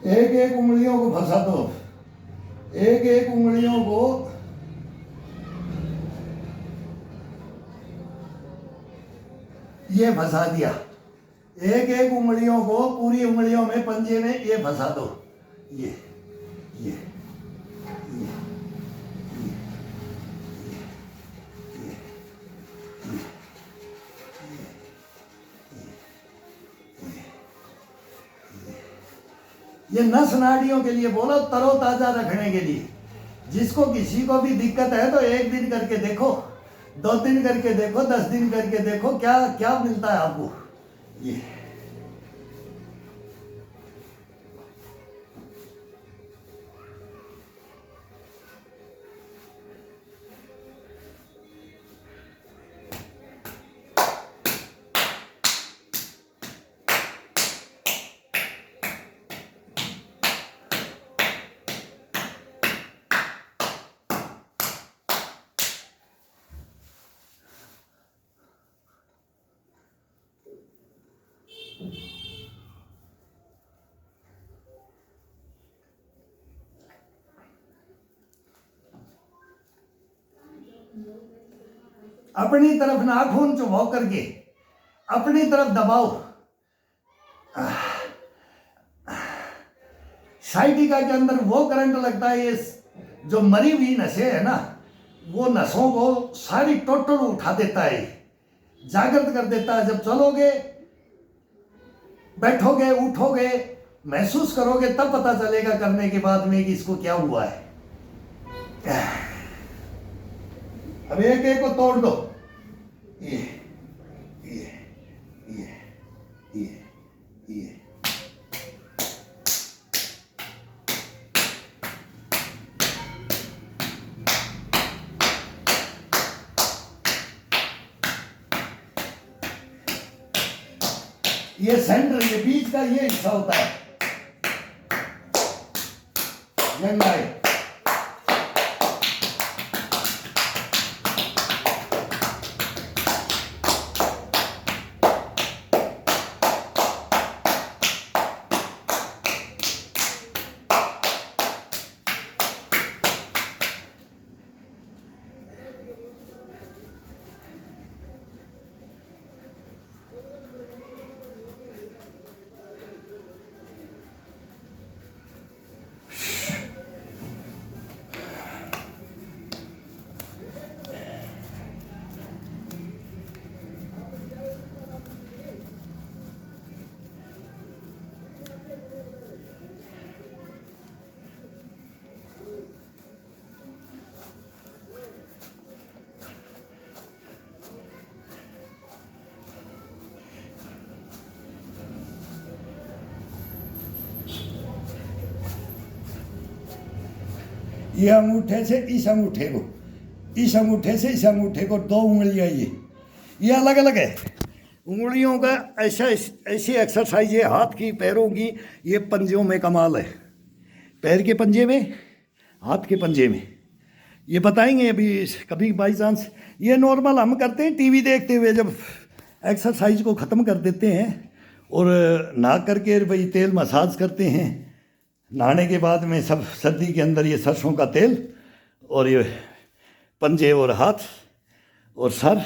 एक एक उंगलियों को फंसा दो, एक एक उंगलियों को ये फंसा दिया, एक एक उंगलियों को पूरी उंगलियों में पंजे में ये फंसा दो, ये ये ये ये नस नाड़ियों के लिए बोलो, तरोताजा रखने के लिए। जिसको किसी को भी दिक्कत है तो 1 दिन करके देखो, 2 दिन करके देखो, 10 दिन करके देखो, क्या क्या मिलता है आपको। ये अपनी तरफ नाखून चुभाओ करके अपनी तरफ दबाओ। साइटिका के अंदर वो करंट लगता है, ये जो मरी हुई नसें है ना, वो नसों को सारी टोटल उठा देता है, जागृत कर देता है। जब चलोगे, बैठोगे, उठोगे, महसूस करोगे, तब पता चलेगा करने के बाद में कि इसको क्या हुआ है। अब एक एक को तोड़ दो, ये ये ये ये ये ये सेंटर, ये बीच का ये हिस्सा होता है जंगाई। ये अंगूठे से इस अंगूठे को, इस अंगूठे से इस अंगूठे को, 2 उंगलियां ये अलग अलग है। उंगलियों का ऐसा ऐसी एक्सरसाइज है, हाथ की, पैरों की, ये पंजों में कमाल है। पैर के पंजे में, हाथ के पंजे में, ये बताएंगे अभी कभी बाई चांस। ये नॉर्मल हम करते हैं टीवी देखते हुए, जब एक्सरसाइज को ख़त्म कर देते हैं और नहा करके भाई तेल मसाज करते हैं। नहाने के बाद में सब सर्दी के अंदर ये सरसों का तेल और ये पंजे और हाथ और सर,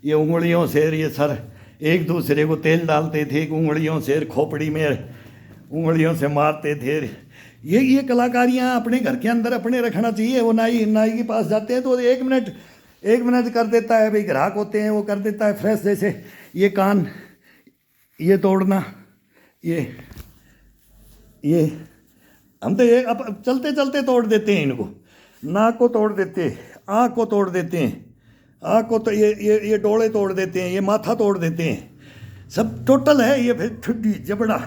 ये उंगलियों से ये सर एक दूसरे को तेल डालते थे, उंगलियों से खोपड़ी में उंगलियों से मारते थे। ये कलाकारियाँ अपने घर के अंदर अपने रखना चाहिए। वो नाई नाई के पास जाते हैं तो 1 मिनट कर देता है, भाई ग्राहक होते हैं, वो कर देता है फ्रेश। जैसे ये कान ये तोड़ना, ये हम तो ये अब चलते चलते तोड़ देते हैं इनको। नाक को तोड़ देते हैं, आँख को तोड़ देते हैं, आँख को तो ये डोले तोड़ देते हैं, ये माथा तोड़ देते हैं, सब टोटल है ये। फिर ठुड्डी जबड़ा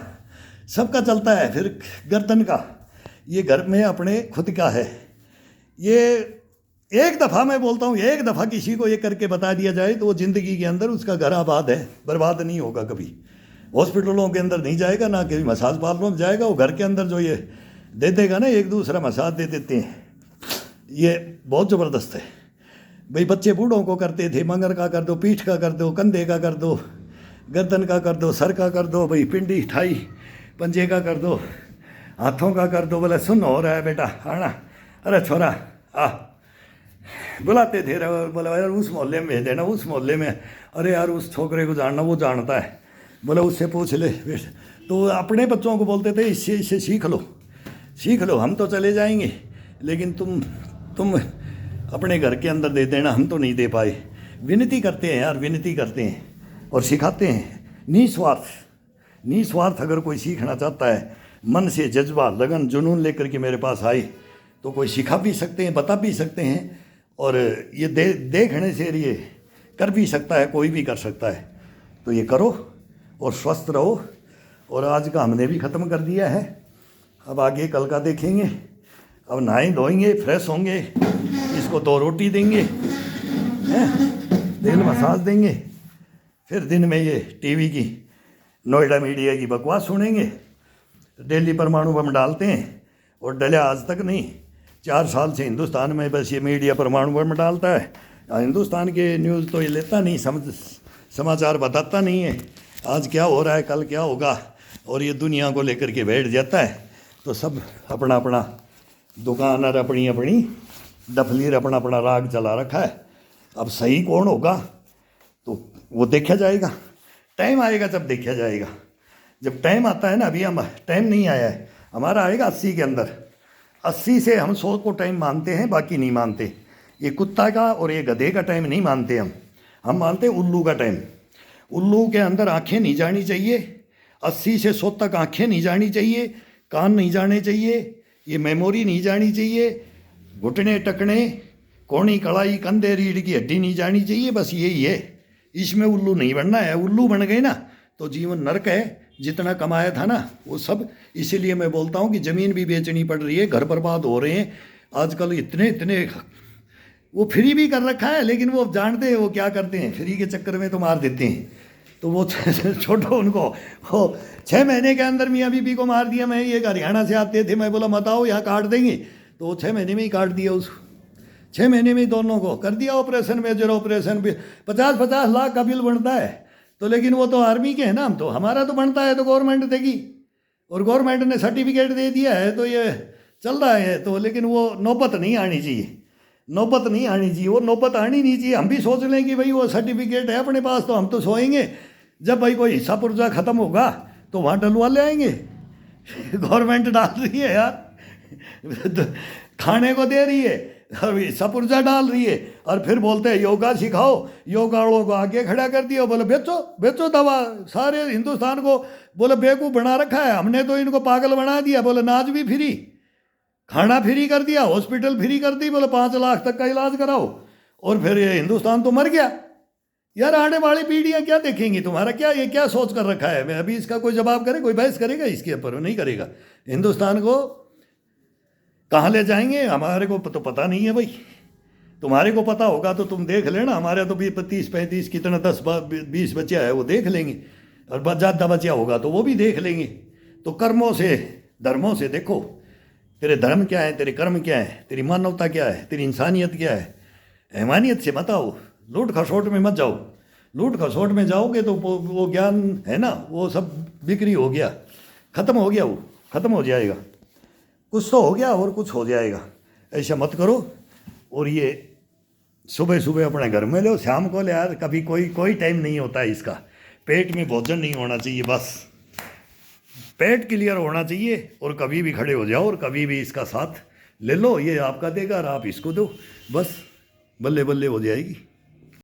सबका चलता है। फिर गर्दन का ये घर में अपने खुद का है। ये एक दफ़ा मैं बोलता हूँ, एक दफ़ा किसी को ये करके बता दिया जाए तो वो ज़िंदगी के अंदर उसका घर आबाद है, बर्बाद नहीं होगा कभी। हॉस्पिटलों के अंदर नहीं जाएगा, ना कभी मसाज पार्लरों में जाएगा। वो घर के अंदर जो ये दे देगा ना, एक दूसरा मसाज दे देते हैं, ये बहुत ज़बरदस्त है भाई। बच्चे बूढ़ों को करते थे, मंगर का कर दो, पीठ का कर दो, कंधे का कर दो, गर्दन का कर दो, सर का कर दो, भाई पिंडी ठाई पंजे का कर दो, हाथों का कर दो। बोले सुन हो रहा है बेटा, आना, अरे छोरा आ, बुलाते थे। बोले यार उस मोहल्ले में भेज देना, उस मोहल्ले में, अरे यार उस छोकरे को जानना, वो जानता है, बोले उससे पूछ ले। तो अपने बच्चों को बोलते थे इससे सीख लो, हम तो चले जाएंगे, लेकिन तुम अपने घर के अंदर दे देना, हम तो नहीं दे पाए। विनती करते हैं यार, विनती करते हैं और सिखाते हैं। निस्वार्थ अगर कोई सीखना चाहता है, मन से जज्बा लगन जुनून लेकर के मेरे पास आए तो कोई सिखा भी सकते हैं, बता भी सकते हैं, और ये देखने से ये कर भी सकता है, कोई भी कर सकता है। तो ये करो और स्वस्थ रहो। और आज का हमने भी ख़त्म कर दिया है, अब आगे कल का देखेंगे। अब नहाएं धोएंगे, फ्रेश होंगे, इसको 2 रोटी देंगे, तेल मसाज देंगे, फिर दिन में ये टीवी की नोएडा मीडिया की बकवास सुनेंगे। दिल्ली परमाणु बम डालते हैं और डले आज तक नहीं, 4 साल से हिंदुस्तान में बस ये मीडिया परमाणु बम डालता है। हिंदुस्तान के न्यूज़ तो ये लेता नहीं, समाचार बताता नहीं है आज क्या हो रहा है, कल क्या होगा, और ये दुनिया को लेकर के बैठ जाता है। तो सब अपना अपना दुकान और अपनी अपनी डफलीर अपना अपना राग चला रखा है। अब सही कौन होगा तो वो देखा जाएगा, टाइम आएगा जब देखा जाएगा। जब टाइम आता है ना, अभी हम टाइम नहीं आया है हमारा, आएगा 80 के अंदर। 80 से हम 100 को टाइम मानते हैं, बाकी नहीं मानते। ये कुत्ता का और ये गधे का टाइम नहीं मानते हम मानते हैं उल्लू का टाइम। उल्लू के अंदर आंखें नहीं जानी चाहिए, 80 से 100 तक आंखें नहीं जानी चाहिए, कान नहीं जाने चाहिए, ये मेमोरी नहीं जानी चाहिए, घुटने टकने कोनी कलाई कंधे रीढ़ की हड्डी नहीं जानी चाहिए, बस यही है। इसमें उल्लू नहीं बनना है। उल्लू बन गए ना तो जीवन नरक है। जितना कमाया था ना वो सब, इसीलिए मैं बोलता हूँ कि ज़मीन भी बेचनी पड़ रही है, घर बर्बाद हो रहे हैं आजकल। इतने वो फ्री भी कर रखा है, लेकिन वो जानते हैं वो क्या करते हैं, फ्री के चक्कर में तो मार देते हैं। तो वो छोटो उनको, वो 6 महीने के अंदर मियाँ बीबी को मार दिया। मैं ये हरियाणा से आते थे, मैं बोला मत आओ यहाँ काट देंगे, तो वो 6 महीने में ही काट दिया उसको। 6 महीने में ही दोनों को कर दिया ऑपरेशन, मेजर ऑपरेशन भी। 50-50 लाख का बिल बनता है। तो लेकिन वो तो आर्मी के हैं ना, हम तो, हमारा तो बनता है तो गवर्नमेंट देगी, और गवर्नमेंट ने सर्टिफिकेट दे दिया है तो ये चल रहा है। तो लेकिन वो नौबत नहीं आनी चाहिए, नौबत नहीं आनी चाहिए, वो नौबत आनी नहीं चाहिए। हम भी सोच लें कि भाई वो सर्टिफिकेट है अपने पास तो हम तो सोएंगे, जब भाई कोई हिस्सा पुर्जा ख़त्म होगा तो वहाँ डलवा ले आएंगे। गवर्नमेंट डाल रही है यार, खाने को दे रही है और हिस्सा पुर्जा डाल रही है, और फिर बोलते हैं योगा सिखाओ। योगा वालों को आगे खड़ा कर दिया, बोले बेचो दवा। सारे हिंदुस्तान को बोले बेवकूफ़ बना रखा है हमने, तो इनको पागल बना दिया। बोले नाच भी फ्री, खाना फ्री कर दिया, हॉस्पिटल फ्री कर दी, बोले 5 लाख तक का इलाज कराओ, और फिर ये हिंदुस्तान तो मर गया। यार आने वाली पीढ़ियाँ क्या देखेंगी तुम्हारा, क्या ये क्या सोच कर रखा है। मैं अभी इसका कोई जवाब करे, कोई बहस करेगा इसके ऊपर? नहीं करेगा। हिंदुस्तान को कहाँ ले जाएंगे हमारे को तो पता नहीं है भाई। तुम्हारे को पता होगा तो तुम देख लेना, हमारे तो भी 30-35 कितना 10-20 बच्चा है वो देख लेंगे, और ज़्यादा बच्चा होगा तो वो भी देख लेंगे। तो कर्मों से धर्मों से देखो, तेरे धर्म क्या है, तेरे कर्म क्या है, तेरी मानवता क्या है, तेरी इंसानियत क्या है। हैवानियत से मत आओ, लूट खसोट में मत जाओ। लूट खसोट में जाओगे तो वो ज्ञान है ना, वो सब बिक्री हो गया, ख़त्म हो गया, वो ख़त्म हो जाएगा। कुछ तो हो गया और कुछ हो जाएगा, ऐसा मत करो। और ये सुबह सुबह अपने घर में लो, शाम को ले यार, कभी कोई कोई टाइम नहीं होता है इसका। पेट में भोजन नहीं होना चाहिए, बस पेट क्लियर होना चाहिए, और कभी भी खड़े हो जाओ और कभी भी इसका साथ ले लो, ये आपका देगा और आप इसको दो, बस बल्ले बल्ले हो जाएगी।